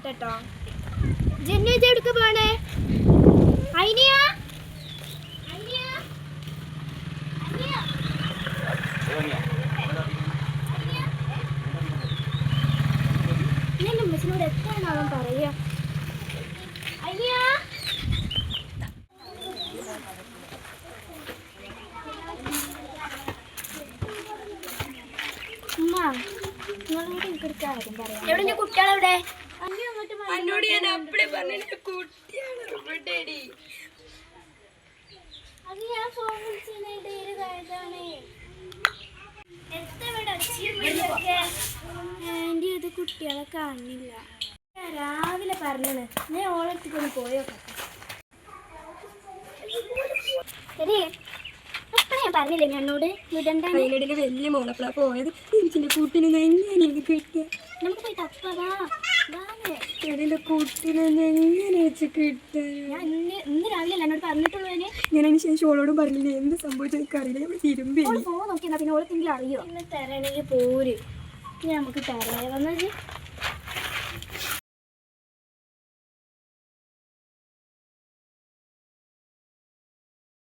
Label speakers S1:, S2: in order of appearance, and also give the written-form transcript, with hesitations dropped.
S1: പോട്ടെട്ടോ. ജന്നേജ എടുക്ക പോണേ? അയിനിയാ ഞാൻ അമ്മച്ചിനോട് എത്രയാണാവൻ പറയാ. അയ്യാ ഉമ്മ നിങ്ങളോട് എനിക്കൊരു കാര്യം പറയാം. എവിടെ ഞാൻ കുട്ടികളെവിടെ?
S2: എന്നോട് ഞാൻ അപ്പഴേ പറഞ്ഞ കുട്ടിയാണ്.
S1: അത് ഞാൻ ഫോൺ വിളിച്ചതാണ്. ആൻറ്റി അത് കുട്ടികളെ കാണില്ല. രാവിലെ പറഞ്ഞത് ഞാൻ ഓളെടുത്തൊന്ന് പോയോട്ടെ. ശരി അപ്പഴേ ഞാൻ പറഞ്ഞില്ലേ എന്നോട് വിടണ്ട.
S2: വലിയ മോളപ്പളാ പോയത്. എനിക്കെന്റെ കുട്ടീനെ എങ്ങനെ കിട്ടിയ?
S1: നമുക്ക് പോയി തപ്പതാ.
S2: എന്റെ കുട്ടീനെ എങ്ങനെ വെച്ച് കിട്ടുക?
S1: ഞാൻ ഇന്ന് രാവിലെ എന്നോട് പറഞ്ഞിട്ടുള്ളൂ.
S2: ഞാൻ അതിന് ശേഷം ഓളോടും പറഞ്ഞില്ല എന്ത് സംഭവിച്ചത് എനിക്കറിയില്ല. നമ്മൾ തിരുമ്പി
S1: ഫോൺ നോക്കിയാ പിന്നെ ഓളെന്തെങ്കിലും അറിയോ? ഇന്ന് തരണമെങ്കിൽ പോര്. നമുക്ക് തരാമെന്നത്